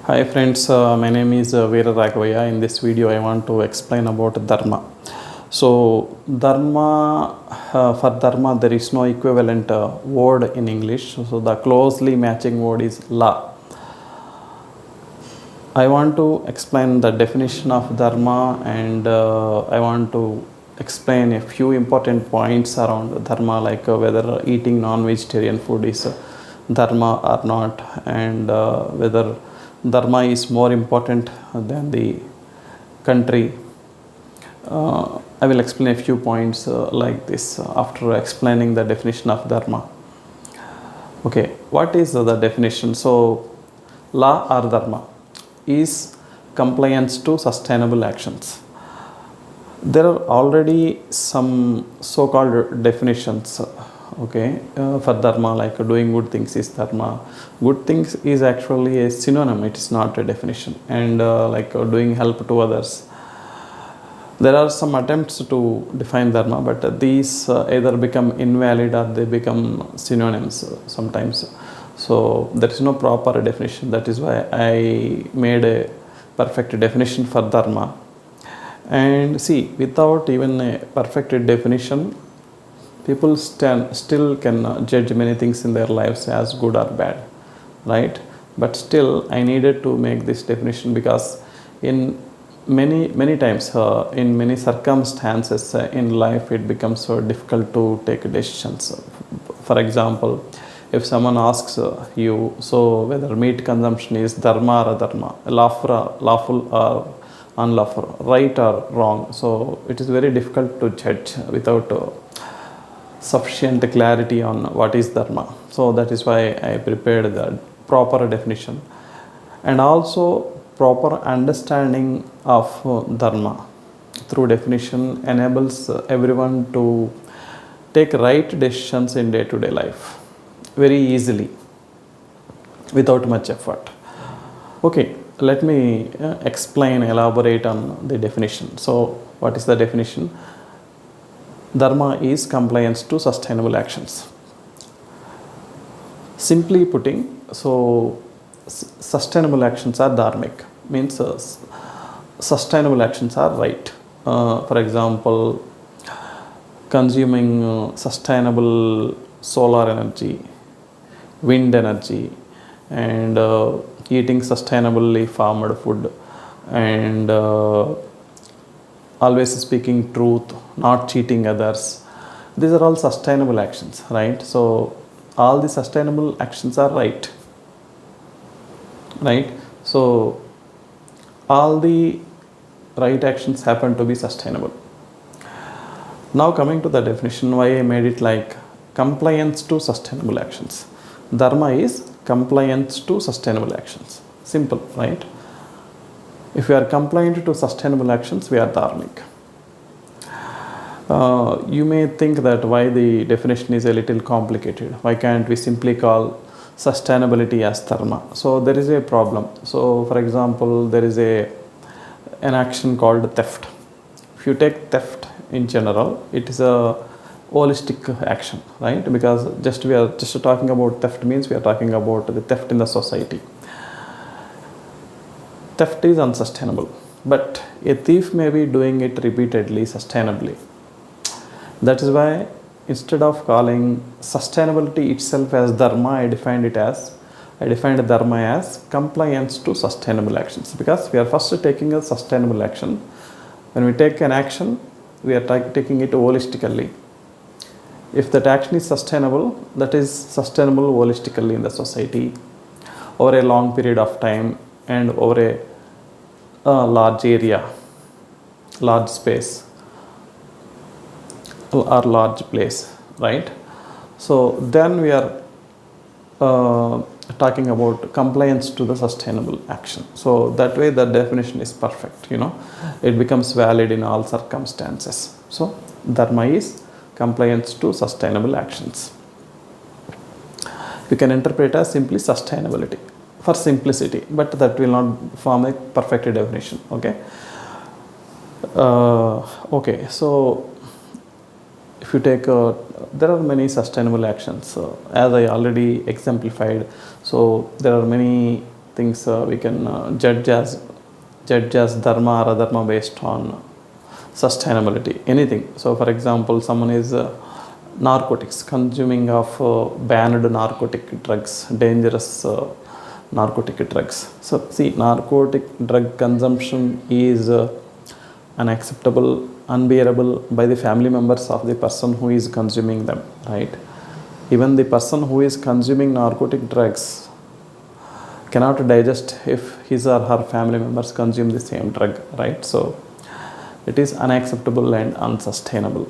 Hi friends, my name is Veera Raghavaiah. In this video I want to explain about Dharma. So for Dharma there is no equivalent word in English. So the closely matching word is law. I want to explain the definition of Dharma and I want to explain a few important points around Dharma, like whether eating non-vegetarian food is Dharma or not, and whether Dharma is more important than the country. I will explain a few points like this after explaining the definition of Dharma. Okay, what is the definition? So, law or Dharma is compliance to sustainable actions. There are already some so-called definitions, for Dharma, like doing good things is Dharma. Good things is actually a synonym, it is not a definition. And doing help to others. There are some attempts to define Dharma, but these either become invalid or they become synonyms sometimes. So there is no proper definition. That is why I made a perfect definition for Dharma. And see, without even a perfect definition, people still can judge many things in their lives as good or bad, right? But still, I needed to make this definition because in many times, in many circumstances in life, it becomes so difficult to take decisions. For example, if someone asks you, so whether meat consumption is dharma or adharma, lawful or unlawful, right or wrong, so it is very difficult to judge without sufficient clarity on what is dharma. So that is why I prepared the proper definition and also proper understanding of dharma through definition enables everyone to take right decisions in day-to-day life very easily without much effort. Okay, let me elaborate on the definition. So what is the definition? Dharma is compliance to sustainable actions. Simply putting, so sustainable actions are dharmic, means sustainable actions are right. For example, consuming sustainable solar energy, wind energy, and eating sustainably farmed food, and always speaking truth, not cheating others. These are all sustainable actions, right? So all the sustainable actions are right. So all the right actions happen to be sustainable. Now coming to the definition, why I made it like compliance to sustainable actions. Dharma is compliance to sustainable actions. Simple, right? If we are compliant to sustainable actions, we are dharmic. You may think that why the definition is a little complicated. Why can't we simply call sustainability as dharma? So there is a problem. So for example, there is an action called theft. If you take theft in general, it is a holistic action, right? Because we are just talking about theft means we are talking about the theft in the society. Theft is unsustainable, but a thief may be doing it repeatedly, sustainably. That is why instead of calling sustainability itself as dharma, I defined dharma as compliance to sustainable actions, because we are first taking a sustainable action. When we take an action, we are taking it holistically. If that action is sustainable, that is sustainable holistically in the society over a long period of time and over a large area, large space or large place, right? So then we are talking about compliance to the sustainable action. So that way the definition is perfect, it becomes valid in all circumstances. So dharma is compliance to sustainable actions. You can interpret as simply sustainability for simplicity, but that will not form a perfect definition. So if you take there are many sustainable actions as I already exemplified. So there are many things we can judge as dharma or adharma based on sustainability. Anything. So, for example, someone is narcotics, consuming of banned narcotic drugs, dangerous narcotic drugs. So, see, narcotic drug consumption is unacceptable, unbearable by the family members of the person who is consuming them, right? Even the person who is consuming narcotic drugs cannot digest if his or her family members consume the same drug, right? So, it is unacceptable and unsustainable.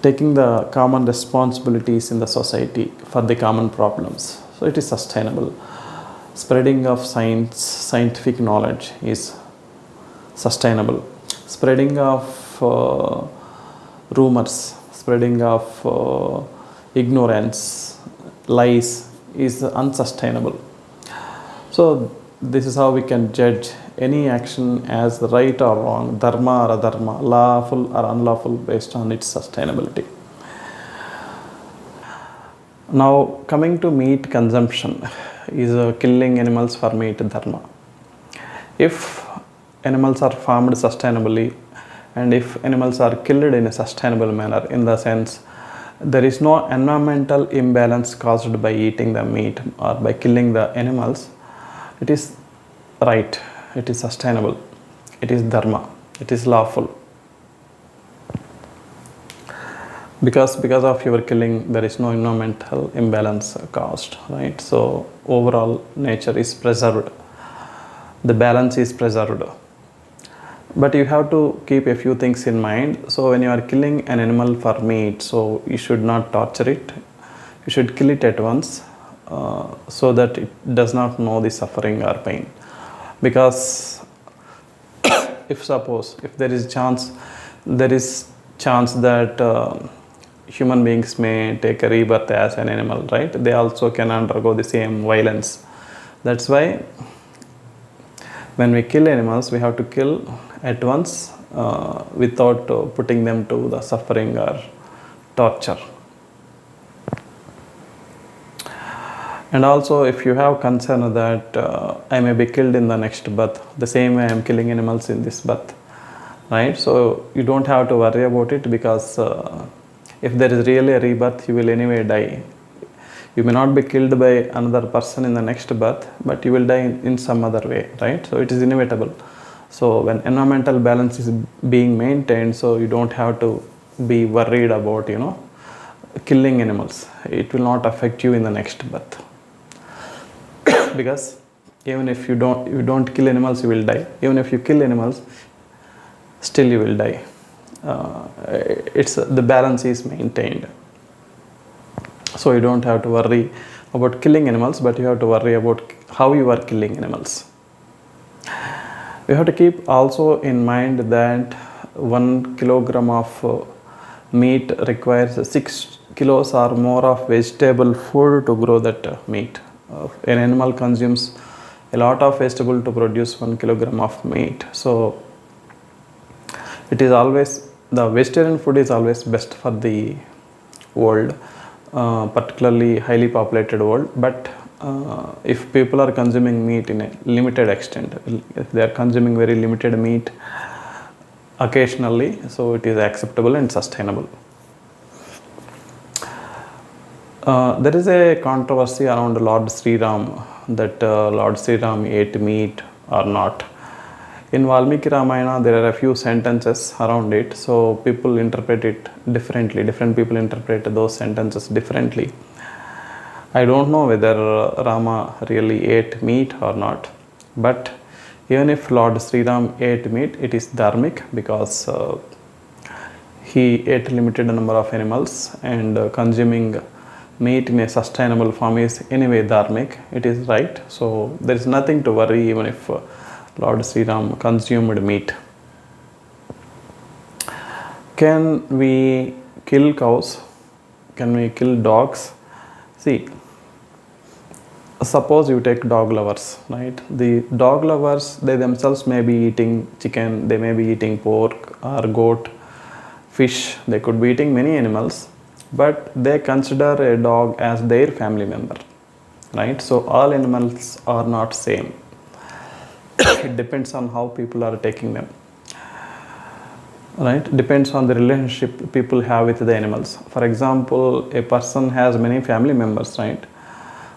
Taking the common responsibilities in the society for the common problems, so it is sustainable. Spreading of science, scientific knowledge is sustainable. Spreading of rumors, spreading of ignorance, lies is unsustainable. So this is how we can judge any action as right or wrong, dharma or adharma, lawful or unlawful based on its sustainability. Now coming to meat consumption, is killing animals for meat dharma. If animals are farmed sustainably and if animals are killed in a sustainable manner, in the sense there is no environmental imbalance caused by eating the meat or by killing the animals, it is right, it is sustainable, it is dharma, it is lawful. Because of your killing there is no environmental imbalance caused, right? So overall nature is preserved, the balance is preserved. But you have to keep a few things in mind. So when you are killing an animal for meat, so you should not torture it, you should kill it at once, so that it does not know the suffering or pain. Because if there is chance that human beings may take a rebirth as an animal, right? They also can undergo the same violence. That's why when we kill animals, we have to kill at once without putting them to the suffering or torture. And also, if you have concern that I may be killed in the next birth, the same way I am killing animals in this birth, right? So you don't have to worry about it, because if there is really a rebirth, you will anyway die. You may not be killed by another person in the next birth, but you will die in some other way, right? So it is inevitable. So when environmental balance is being maintained, so you don't have to be worried about, killing animals. It will not affect you in the next birth. Because even if you don't kill animals, you will die. Even if you kill animals, still you will die. The balance is maintained. So you don't have to worry about killing animals, but you have to worry about how you are killing animals. You have to keep also in mind that 1 kilogram of meat requires 6 kilos or more of vegetable food to grow that meat. An animal consumes a lot of vegetable to produce 1 kilogram of meat. So it is always, the vegetarian food is always best for the world, particularly highly populated world. But if people are consuming meat in a limited extent, if they are consuming very limited meat occasionally, so it is acceptable and sustainable. There is a controversy around Lord Sri Ram, that Lord Sri Ram ate meat or not. In Valmiki Ramayana, there are a few sentences around it, so people interpret it differently. Different people interpret those sentences differently. I don't know whether Rama really ate meat or not, but even if Lord Sri Ram ate meat, it is dharmic, because he ate a limited number of animals, and consuming meat in a sustainable form is anyway dharmic. It is right. So there is nothing to worry even if Lord Sri Ram consumed meat. Can we kill cows? Can we kill dogs? See, suppose you take dog lovers, right? The dog lovers, they themselves may be eating chicken, they may be eating pork or goat, fish, they could be eating many animals, but they consider a dog as their family member. right? So all animals are not same. It depends on how people are taking them, right? Depends on the relationship people have with the animals. For example, a person has many family members, right?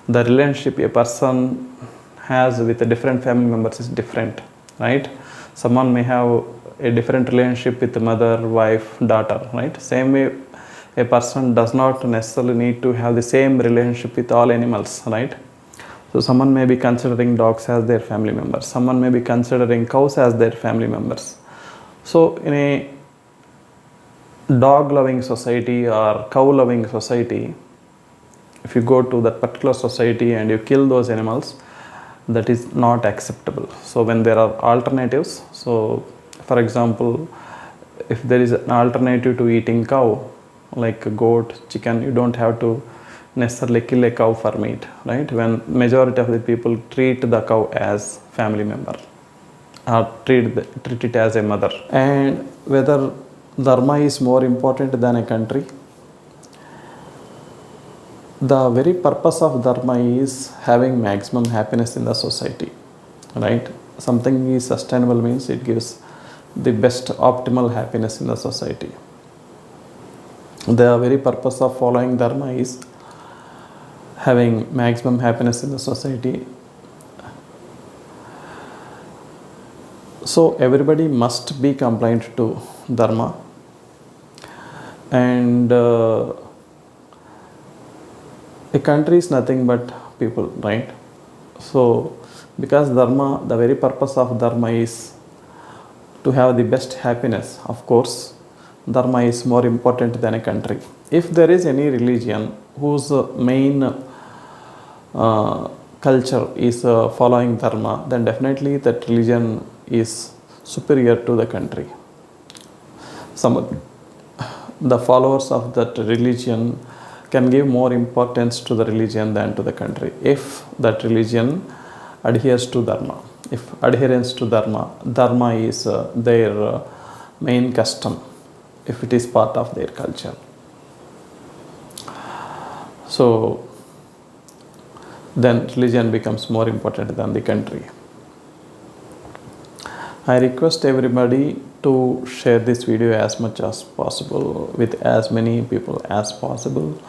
The relationship a person has with the different family members is different, right? Someone may have a different relationship with the mother, wife, daughter, right? Same way, a person does not necessarily need to have the same relationship with all animals, right? So someone may be considering dogs as their family members, someone may be considering cows as their family members. So in a dog loving society or cow loving society, if you go to that particular society and you kill those animals, that is not acceptable. So when there are alternatives, so for example, if there is an alternative to eating cow, like goat, chicken, you don't have to necessarily kill a cow for meat, right? When majority of the people treat the cow as family member or treat it as a mother. And whether dharma is more important than a country, the very purpose of dharma is having maximum happiness in the society, right? Something is sustainable means it gives the best optimal happiness in the society. The very purpose of following dharma is having maximum happiness in the society. So everybody must be compliant to dharma, and a country is nothing but people, right? So because dharma, the very purpose of dharma is to have the best happiness, of course dharma is more important than a country. If there is any religion whose main culture is following dharma, then definitely that religion is superior to the country. The followers of that religion can give more importance to the religion than to the country if that religion adheres to dharma. If adherence to dharma is their main custom, if it is part of their culture. So then religion becomes more important than the country. I request everybody to share this video as much as possible with as many people as possible.